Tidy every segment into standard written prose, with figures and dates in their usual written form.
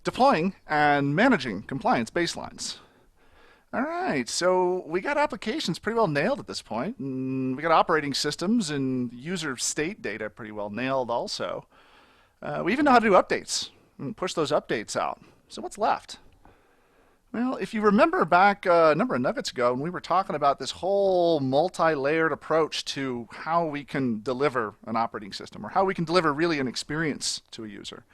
deploying and managing compliance baselines. All right, so we got applications pretty well nailed at this point. And we got operating systems and user state data pretty well nailed also. We even know how to do updates and push those updates out. So what's left? Well, if you remember back a number of nuggets ago when we were talking about this whole multi-layered approach to how we can deliver an operating system or how we can deliver really an experience to a user.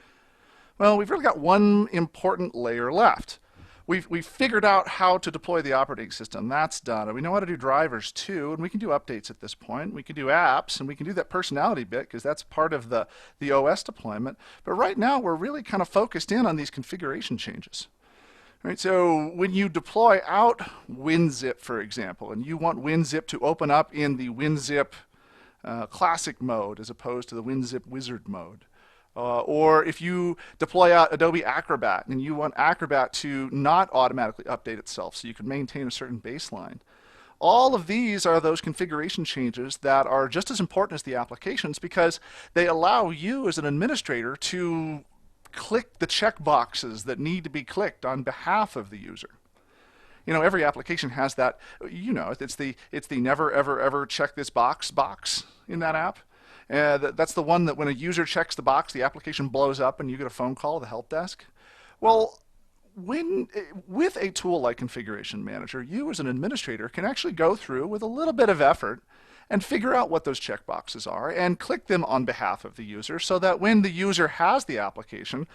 Well, we've really got one important layer left. We've figured out how to deploy the operating system. That's done. And we know how to do drivers too, and we can do updates at this point. We can do apps, and we can do that personality bit because that's part of the OS deployment. But right now, we're really kind of focused in on these configuration changes. Right, so when you deploy out WinZip, for example, and you want WinZip to open up in the WinZip Classic mode as opposed to the WinZip Wizard mode, or if you deploy out Adobe Acrobat and you want Acrobat to not automatically update itself so you can maintain a certain baseline. All of these are those configuration changes that are just as important as the applications because they allow you as an administrator to click the checkboxes that need to be clicked on behalf of the user. You know, every application has that, you know, it's the never ever ever check this box in that app. That's the one that when a user checks the box, the application blows up and you get a phone call to the help desk. Well, with a tool like Configuration Manager, you as an administrator can actually go through with a little bit of effort and figure out what those checkboxes are and click them on behalf of the user so that when the user has the application,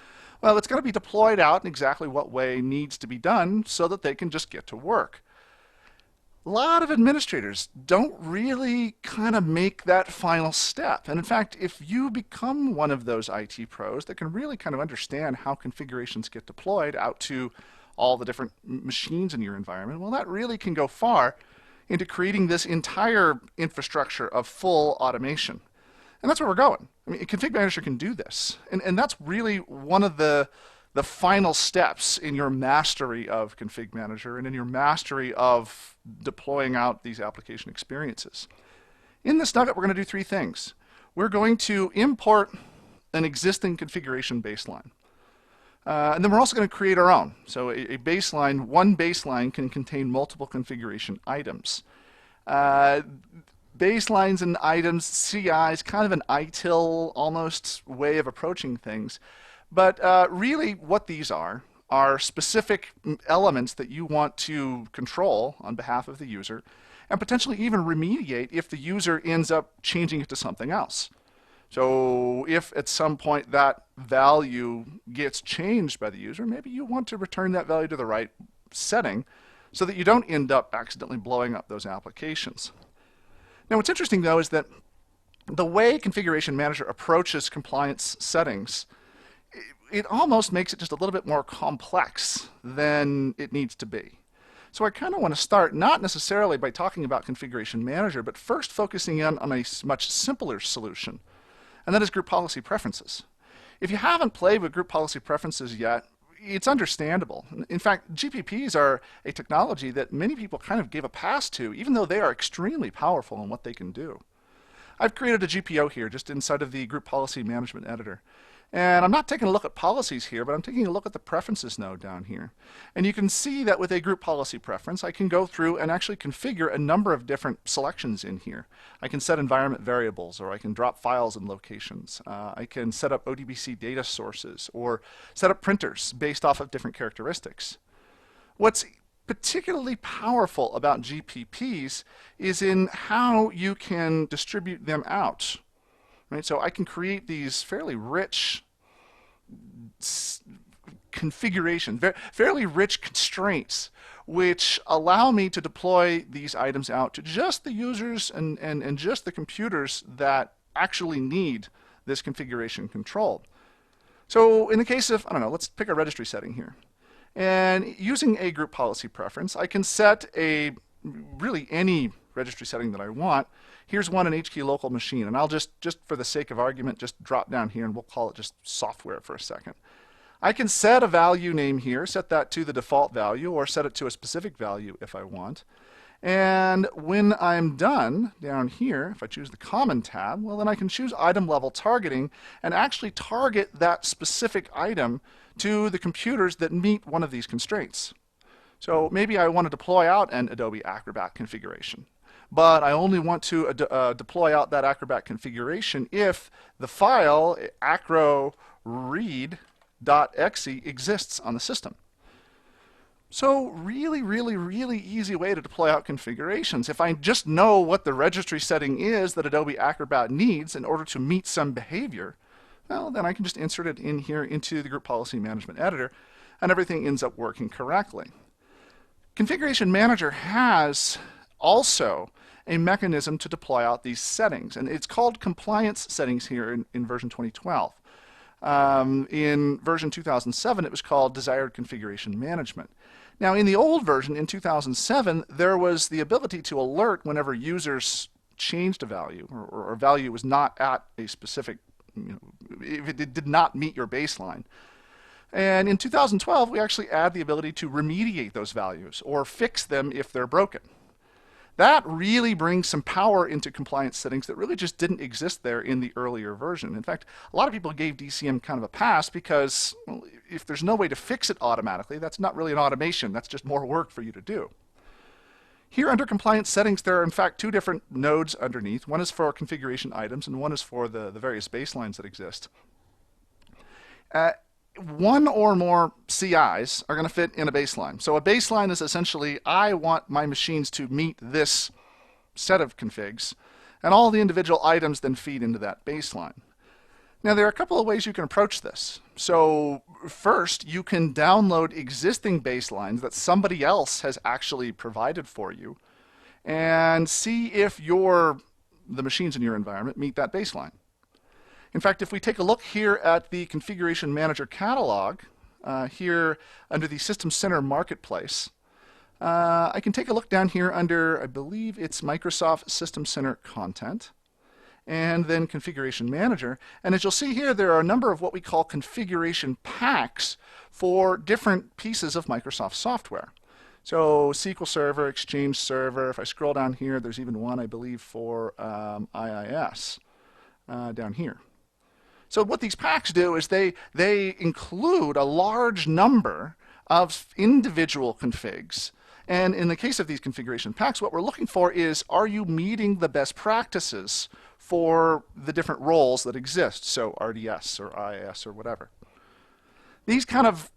well, it's going to be deployed out in exactly what way needs to be done so that they can just get to work. A lot of administrators don't really kind of make that final step. And in fact, if you become one of those IT pros that can really kind of understand how configurations get deployed out to all the different machines in your environment, well, that really can go far into creating this entire infrastructure of full automation. And that's where we're going. I mean, Config Manager can do this. And that's really one of the final steps in your mastery of Config Manager and in your mastery of deploying out these application experiences. In this nugget, we're going to do three things. We're going to import an existing configuration baseline. And then we're also going to create our own. So a baseline, one baseline can contain multiple configuration items. Baselines and items, CI is kind of an ITIL almost way of approaching things. But really what these are specific elements that you want to control on behalf of the user and potentially even remediate if the user ends up changing it to something else. So if at some point that value gets changed by the user, maybe you want to return that value to the right setting so that you don't end up accidentally blowing up those applications. Now what's interesting though is that the way Configuration Manager approaches compliance settings, it almost makes it just a little bit more complex than it needs to be. So I kind of want to start not necessarily by talking about Configuration Manager, but first focusing in on a much simpler solution, and that is group policy preferences. If you haven't played with group policy preferences yet, it's understandable. In fact, GPPs are a technology that many people kind of gave a pass to, even though they are extremely powerful in what they can do. I've created a GPO here just inside of the Group Policy Management Editor. And I'm not taking a look at policies here, but I'm taking a look at the preferences node down here. And you can see that with a group policy preference, I can go through and actually configure a number of different selections in here. I can set environment variables, or I can drop files and locations. I can set up ODBC data sources, or set up printers based off of different characteristics. What's particularly powerful about GPPs is in how you can distribute them out. Right? So I can create these fairly rich configuration, fairly rich constraints, which allow me to deploy these items out to just the users and just the computers that actually need this configuration control. So in the case of, I don't know, let's pick a registry setting here. And using a group policy preference, I can set a really any registry setting that I want. Here's one in HKey local machine, and I'll just for the sake of argument, just drop down here and we'll call it just software for a second. I can set a value name here, set that to the default value, or set it to a specific value if I want. And when I'm done down here, if I choose the Common tab, well then I can choose item level targeting and actually target that specific item to the computers that meet one of these constraints. So maybe I want to deploy out an Adobe Acrobat configuration, but I only want to deploy out that Acrobat configuration if the file acroread.exe exists on the system. So really, really, really easy way to deploy out configurations. If I just know what the registry setting is that Adobe Acrobat needs in order to meet some behavior, well, then I can just insert it in here into the Group Policy Management Editor, and everything ends up working correctly. Configuration Manager has also a mechanism to deploy out these settings, and it's called compliance settings here in version 2012. In version 2007, it was called desired configuration management. Now, in the old version, in 2007, there was the ability to alert whenever users changed a value, or a value was not at a specific, if it did not meet your baseline. And in 2012, we actually add the ability to remediate those values or fix them if they're broken. That really brings some power into compliance settings that really just didn't exist there in the earlier version. In fact, a lot of people gave DCM kind of a pass because, well, if there's no way to fix it automatically, that's not really an automation. That's just more work for you to do. Here under compliance settings, there are in fact two different nodes underneath. One is for configuration items and one is for the various baselines that exist. One or more CIs are going to fit in a baseline. So a baseline is essentially, I want my machines to meet this set of configs, and all the individual items then feed into that baseline. Now there are a couple of ways you can approach this. So first, you can download existing baselines that somebody else has actually provided for you and see if the machines in your environment meet that baseline. In fact, if we take a look here at the Configuration Manager catalog, here under the System Center Marketplace, I can take a look down here under, I believe it's Microsoft System Center Content, and then Configuration Manager. And as you'll see here, there are a number of what we call configuration packs for different pieces of Microsoft software. So SQL Server, Exchange Server, if I scroll down here, there's even one, I believe, for IIS down here. So what these packs do is they include a large number of individual configs. And in the case of these configuration packs, what we're looking for is, are you meeting the best practices for the different roles that exist? So RDS or IIS or whatever. These kind of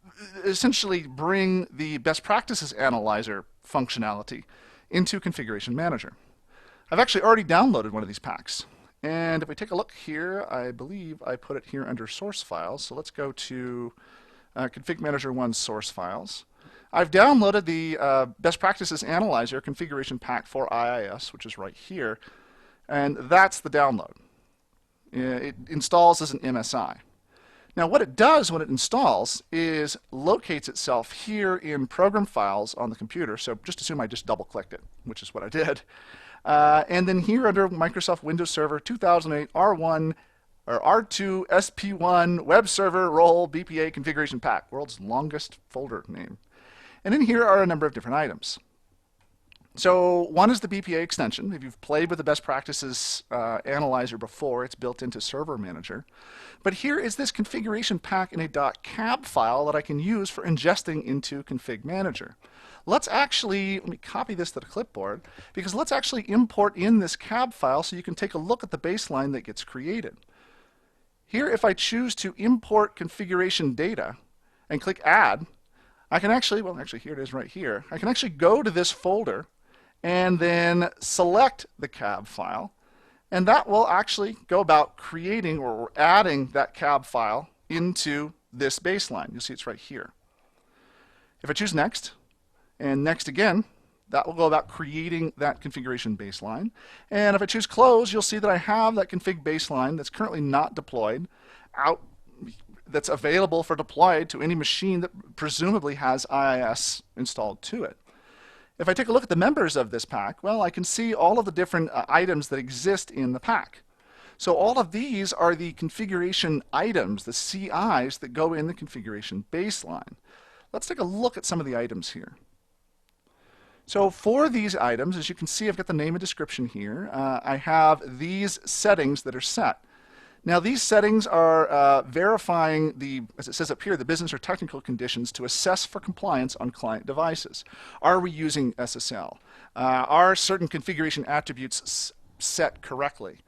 essentially bring the best practices analyzer functionality into Configuration Manager. I've actually already downloaded one of these packs. And if we take a look here, I believe I put it here under source files. So let's go to Config Manager 1 source files. I've downloaded the Best Practices Analyzer configuration pack for IIS, which is right here. And that's the download. It installs as an MSI. Now what it does when it installs is locates itself here in program files on the computer. So just assume I just double clicked it, which is what I did. And then here under Microsoft Windows Server 2008 R1 or R2 SP1 Web Server Role BPA Configuration Pack, world's longest folder name. And in here are a number of different items. So one is the BPA extension. If you've played with the Best Practices Analyzer before, it's built into Server Manager. But here is this configuration pack in a .cab file that I can use for ingesting into Config Manager. Let me copy this to the clipboard, because let's actually import in this cab file so you can take a look at the baseline that gets created. Here, if I choose to import configuration data and click Add, I can actually, here it is right here. I can actually go to this folder and then select the cab file, and that will actually go about creating or adding that cab file into this baseline. You'll see it's right here. If I choose Next, and Next again, that will go about creating that configuration baseline. And if I choose Close, you'll see that I have that config baseline that's currently not deployed out, that's available for deploy to any machine that presumably has IIS installed to it. If I take a look at the members of this pack, well, I can see all of the different items that exist in the pack. So all of these are the configuration items, the CIs that go in the configuration baseline. Let's take a look at some of the items here. So for these items, as you can see, I've got the name and description here. I have these settings that are set. Now, these settings are verifying the, as it says up here, the business or technical conditions to assess for compliance on client devices. Are we using SSL? Are certain configuration attributes set correctly?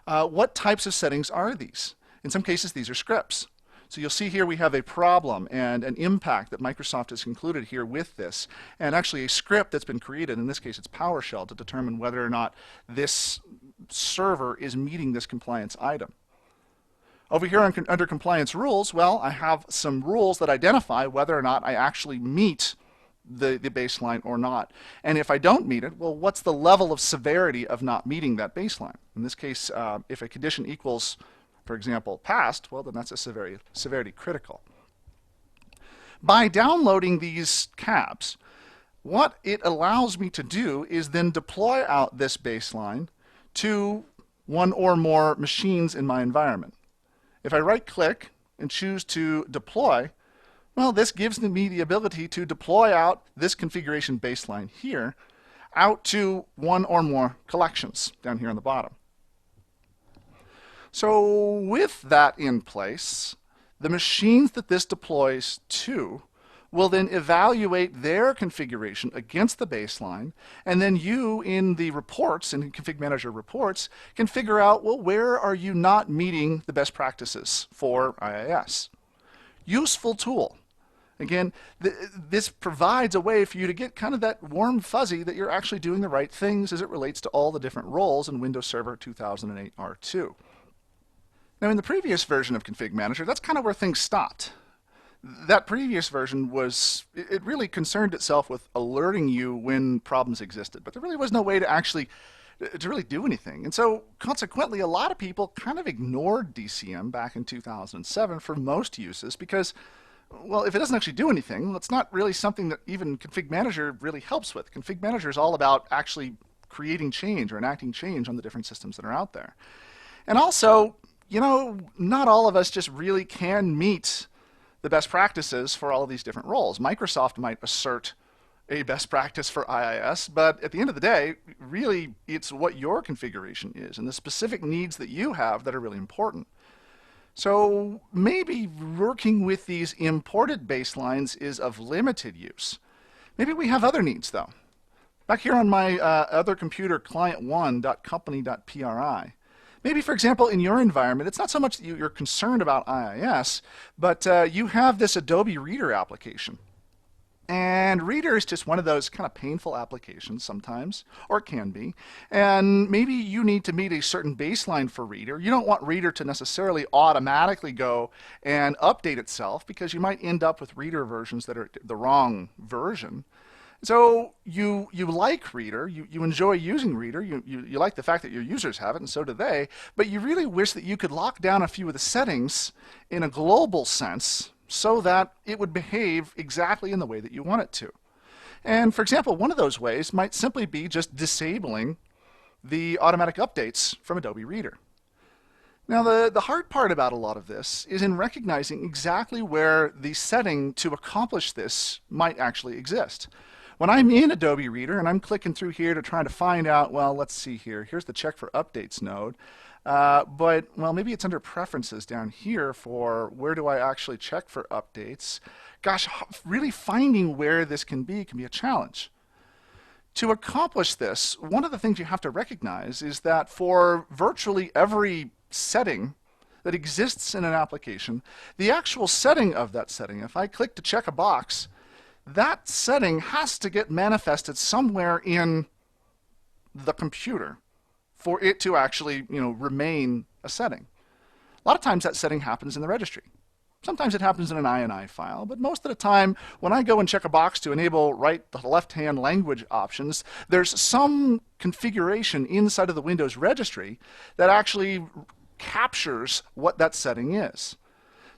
What types of settings are these? In some cases, these are scripts. So you'll see here we have a problem and an impact that Microsoft has included here with this, and actually a script that's been created, in this case it's PowerShell, to determine whether or not this server is meeting this compliance item. Over here under compliance rules, well, I have some rules that identify whether or not I actually meet the baseline or not. And if I don't meet it, well, what's the level of severity of not meeting that baseline? In this case, if a condition equals, for example, passed, well, then that's a severity critical. By downloading these cabs, what it allows me to do is then deploy out this baseline to one or more machines in my environment. If I right-click and choose to deploy, well, this gives me the ability to deploy out this configuration baseline here out to one or more collections down here on the bottom. So with that in place, the machines that this deploys to will then evaluate their configuration against the baseline, and then you in the reports, in Config Manager reports, can figure out, well, where are you not meeting the best practices for IIS? Useful tool. Again, this provides a way for you to get kind of that warm fuzzy that you're actually doing the right things as it relates to all the different roles in Windows Server 2008 R2. Now, in the previous version of Config Manager, that's kind of where things stopped. That previous version it really concerned itself with alerting you when problems existed, but there really was no way to really do anything. And so consequently, a lot of people kind of ignored DCM back in 2007 for most uses because, well, if it doesn't actually do anything, it's not really something that even Config Manager really helps with. Config Manager is all about actually creating change or enacting change on the different systems that are out there. And also, you know, not all of us just really can meet the best practices for all of these different roles. Microsoft might assert a best practice for IIS, but at the end of the day, really it's what your configuration is and the specific needs that you have that are really important. So maybe working with these imported baselines is of limited use. Maybe we have other needs though. Back here on my other computer, client1.company.pri, maybe, for example, in your environment, it's not so much that you're concerned about IIS, but you have this Adobe Reader application. And Reader is just one of those kind of painful applications sometimes, or it can be. And maybe you need to meet a certain baseline for Reader. You don't want Reader to necessarily automatically go and update itself because you might end up with Reader versions that are the wrong version. So you like Reader, you enjoy using Reader, you like the fact that your users have it, and so do they, but you really wish that you could lock down a few of the settings in a global sense so that it would behave exactly in the way that you want it to. And for example, one of those ways might simply be just disabling the automatic updates from Adobe Reader. Now the hard part about a lot of this is in recognizing exactly where the setting to accomplish this might actually exist. When I'm in Adobe Reader and I'm clicking through here to try to find out, well, let's see here. Here's the check for updates node. But, well, maybe it's under preferences down here for where do I actually check for updates. Gosh, really finding where this can be a challenge. To accomplish this, one of the things you have to recognize is that for virtually every setting that exists in an application, the actual setting of that setting, if I click to check a box, that setting has to get manifested somewhere in the computer for it to actually, remain a setting. A lot of times that setting happens in the registry. Sometimes it happens in an INI file, but most of the time when I go and check a box to enable right to left-hand language options, there's some configuration inside of the Windows registry that actually captures what that setting is.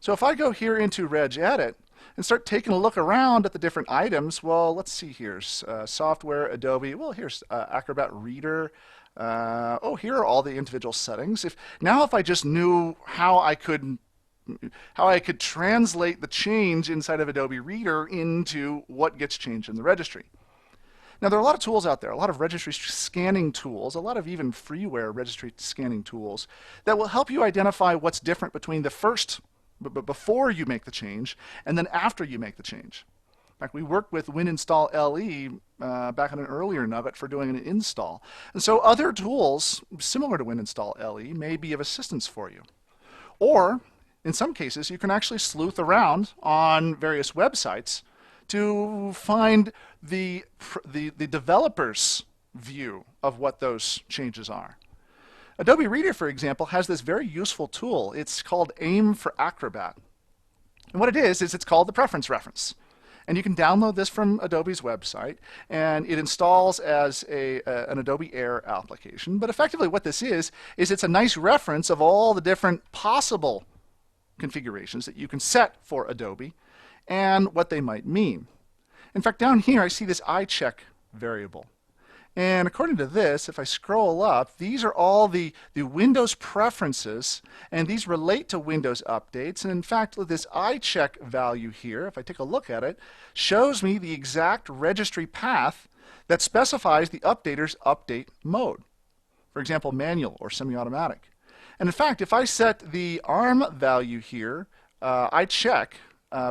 So if I go here into regedit and start taking a look around at the different items, well, let's see here, software, Adobe, well, here's Acrobat Reader. Oh, here are all the individual settings. If I just knew how I could translate the change inside of Adobe Reader into what gets changed in the registry. Now, there are a lot of tools out there, a lot of registry scanning tools, a lot of even freeware registry scanning tools that will help you identify what's different between the first, before you make the change, and then after you make the change. In fact, we worked with WinInstall LE back on an earlier nugget for doing an install. And so other tools similar to WinInstall LE may be of assistance for you. Or, in some cases, you can actually sleuth around on various websites to find the developer's view of what those changes are. Adobe Reader, for example, has this very useful tool. It's called AIM for Acrobat. And what it is it's called the preference reference. And you can download this from Adobe's website, and it installs as an Adobe Air application. But effectively what this is it's a nice reference of all the different possible configurations that you can set for Adobe and what they might mean. In fact, down here I see this iCheck variable. And according to this, if I scroll up, these are all the Windows preferences, and these relate to Windows updates. And in fact, this iCheck value here, if I take a look at it, shows me the exact registry path that specifies the updater's update mode. For example, manual or semi-automatic. And in fact, if I set the ARM value here, iCheck,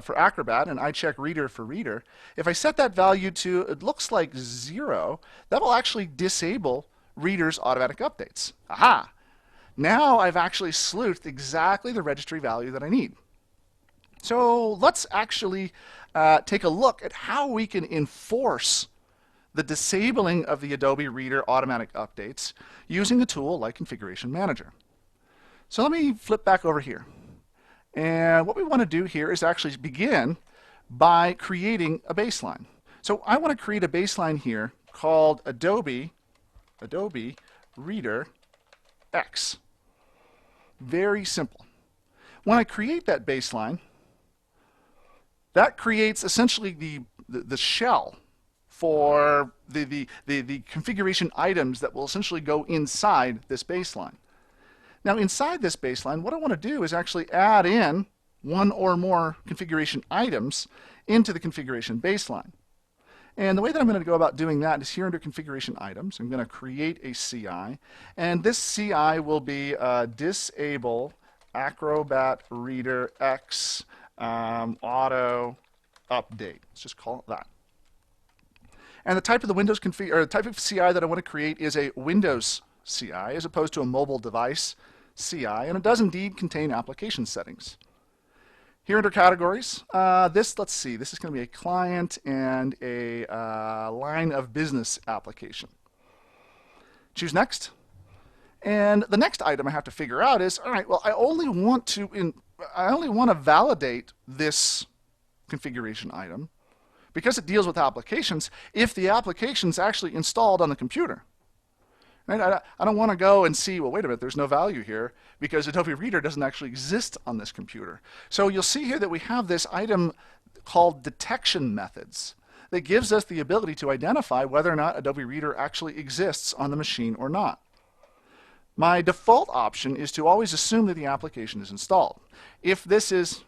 for Acrobat and iCheck Reader for Reader, if I set that value to, it looks like 0, that will actually disable Reader's automatic updates. Aha! Now I've actually sleuthed exactly the registry value that I need. So let's actually take a look at how we can enforce the disabling of the Adobe Reader automatic updates using a tool like Configuration Manager. So let me flip back over here. And what we want to do here is actually begin by creating a baseline. So I want to create a baseline here called Adobe Reader X. Very simple. When I create that baseline, that creates essentially the shell for the configuration items that will essentially go inside this baseline. Now inside this baseline, what I want to do is actually add in one or more configuration items into the configuration baseline. And the way that I'm going to go about doing that is here under configuration items, I'm going to create a CI, and this CI will be disable Acrobat Reader X auto update. Let's just call it that. And the type of the Windows type of CI that I want to create is a Windows CI as opposed to a mobile device CI, and it does indeed contain application settings. Here under categories, let's see, this is going to be a client and a line of business application. Choose next. And the next item I have to figure out is, all right, well, I only want to validate this configuration item because it deals with applications if the application's actually installed on the computer. Right? I don't want to go and see, well, wait a minute, there's no value here because Adobe Reader doesn't actually exist on this computer. So you'll see here that we have this item called detection methods that gives us the ability to identify whether or not Adobe Reader actually exists on the machine or not. My default option is to always assume that the application is installed. If this is,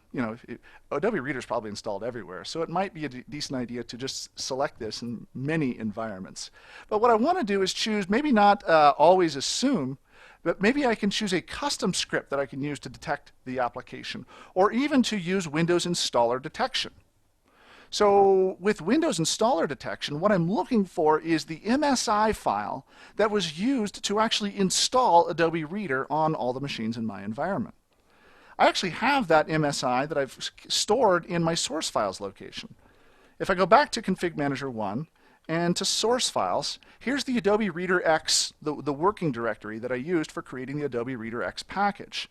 Adobe Reader is probably installed everywhere, so it might be a decent idea to just select this in many environments. But what I want to do is choose, maybe not always assume, but maybe I can choose a custom script that I can use to detect the application, or even to use Windows Installer Detection. So with Windows Installer Detection, what I'm looking for is the MSI file that was used to actually install Adobe Reader on all the machines in my environment. I actually have that MSI that I've stored in my source files location. If I go back to Config Manager 1 and to source files, here's the Adobe Reader X, the working directory that I used for creating the Adobe Reader X package.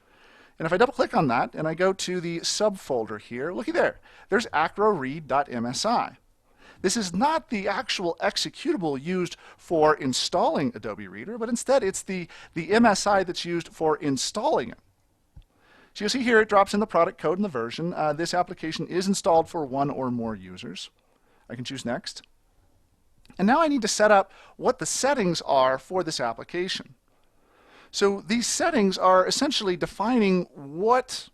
And if I double click on that and I go to the subfolder here, looky there, there's acroread.msi. This is not the actual executable used for installing Adobe Reader, but instead it's the MSI that's used for installing it. So you'll see here it drops in the product code and the version. This application is installed for one or more users. I can choose next. And now I need to set up what the settings are for this application. So these settings are essentially defining what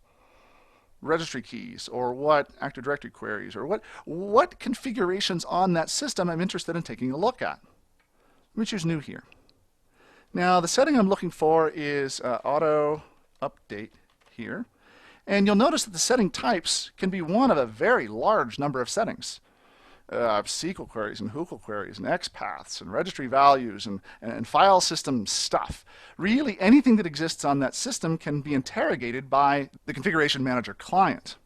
registry keys, or what Active Directory queries, or what configurations on that system I'm interested in taking a look at. Let me choose New here. Now, the setting I'm looking for is Auto Update here. And you'll notice that the setting types can be one of a very large number of settings. SQL queries and HUCL queries and XPaths and registry values and file system stuff. Really, anything that exists on that system can be interrogated by the Configuration Manager client.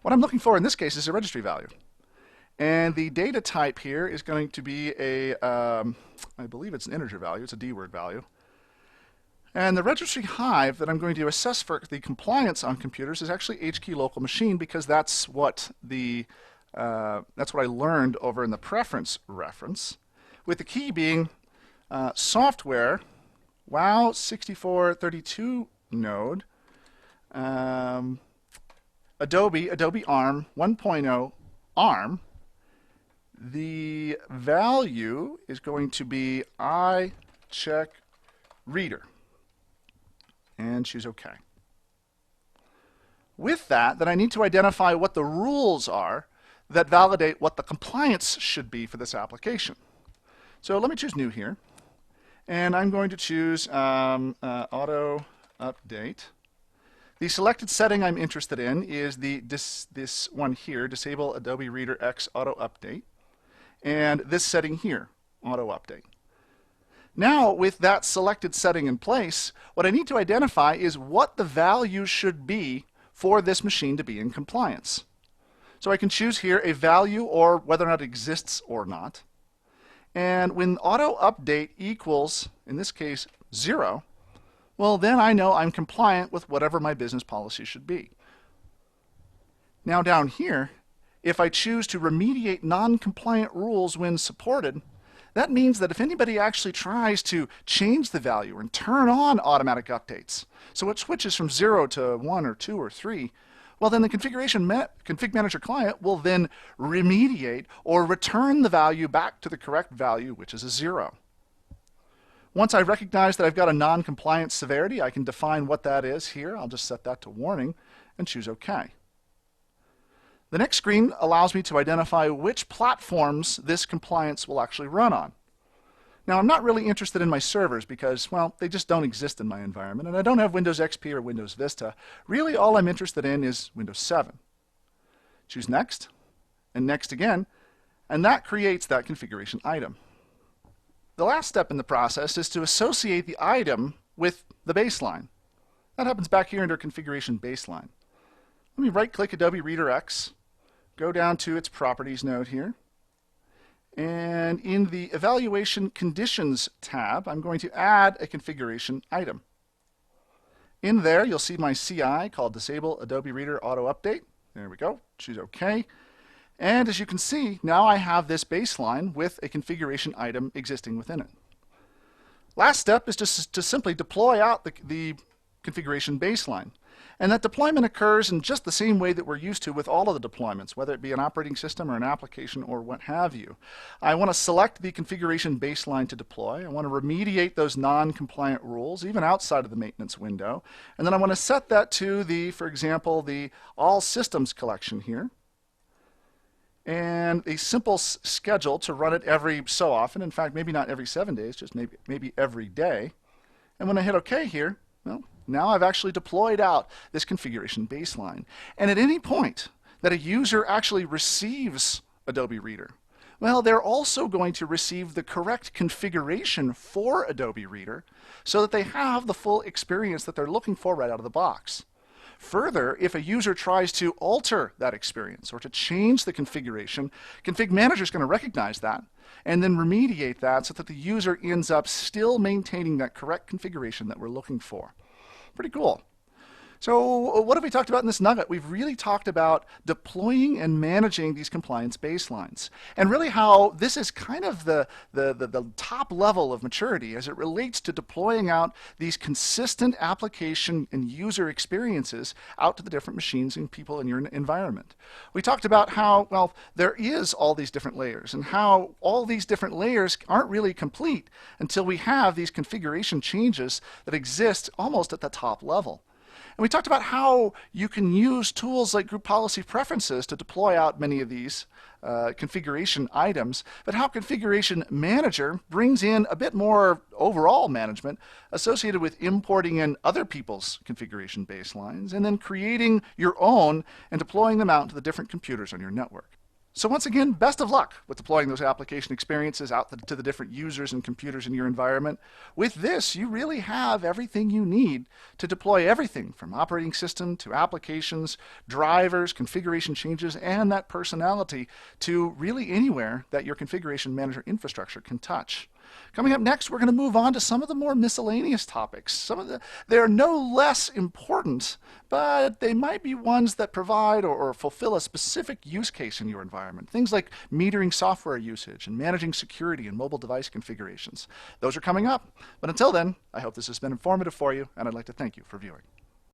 What I'm looking for in this case is a registry value. And the data type here is going to be I believe it's an integer value, it's a D-word value. And the registry hive that I'm going to assess for the compliance on computers is actually HKey local machine, because that's what I learned over in the preference reference, with the key being software, WoW 6432 node, Adobe ARM 1.0 ARM. The value is going to be iCheck reader, and choose OK. With that, then I need to identify what the rules are that validate what the compliance should be for this application. So let me choose New here, and I'm going to choose Auto Update. The selected setting I'm interested in is this one here, Disable Adobe Reader X Auto Update, and this setting here, Auto Update. Now, with that selected setting in place, what I need to identify is what the value should be for this machine to be in compliance. So I can choose here a value, or whether or not it exists or not. And when Auto Update equals, in this case, 0, well, then I know I'm compliant with whatever my business policy should be. Now down here, if I choose to remediate non-compliant rules when supported, that means that if anybody actually tries to change the value and turn on automatic updates, so it switches from 0 to 1 or 2 or 3, well, then the Config Manager client will then remediate or return the value back to the correct value, which is a 0. Once I recognize that I've got a non-compliance severity, I can define what that is here. I'll just set that to warning and choose OK. The next screen allows me to identify which platforms this compliance will actually run on. Now, I'm not really interested in my servers because, well, they just don't exist in my environment, and I don't have Windows XP or Windows Vista. Really, all I'm interested in is Windows 7. Choose Next, and Next again, and that creates that configuration item. The last step in the process is to associate the item with the baseline. That happens back here under Configuration Baseline. Let me right-click Adobe Reader X, go down to its Properties node here, and in the Evaluation Conditions tab, I'm going to add a configuration item. In there, you'll see my CI called Disable Adobe Reader Auto Update. There we go. Choose OK. And as you can see, now I have this baseline with a configuration item existing within it. Last step is just to simply deploy out the configuration baseline. And that deployment occurs in just the same way that we're used to with all of the deployments, whether it be an operating system or an application or what have you. I want to select the configuration baseline to deploy. I want to remediate those non-compliant rules, even outside of the maintenance window. And then I want to set that to for example, the all systems collection here. And a simple schedule to run it every so often. In fact, maybe not every 7 days, just maybe every day. And when I hit OK here, well, now I've actually deployed out this configuration baseline. And at any point that a user actually receives Adobe Reader, well, they're also going to receive the correct configuration for Adobe Reader so that they have the full experience that they're looking for right out of the box. Further, if a user tries to alter that experience or to change the configuration, Config Manager is going to recognize that and then remediate that so that the user ends up still maintaining that correct configuration that we're looking for. Pretty cool. So what have we talked about in this nugget? We've really talked about deploying and managing these compliance baselines, and really how this is kind of the top level of maturity as it relates to deploying out these consistent application and user experiences out to the different machines and people in your environment. We talked about how, well, there is all these different layers, and how all these different layers aren't really complete until we have these configuration changes that exist almost at the top level. And we talked about how you can use tools like group policy preferences to deploy out many of these configuration items, but how Configuration Manager brings in a bit more overall management associated with importing in other people's configuration baselines and then creating your own and deploying them out to the different computers on your network. So once again, best of luck with deploying those application experiences out to the different users and computers in your environment. With this, you really have everything you need to deploy everything from operating system to applications, drivers, configuration changes, and that personality to really anywhere that your configuration manager infrastructure can touch. Coming up next, we're going to move on to some of the more miscellaneous topics. They're no less important, but they might be ones that provide or fulfill a specific use case in your environment. Things like metering software usage and managing security and mobile device configurations. Those are coming up. But until then, I hope this has been informative for you, and I'd like to thank you for viewing.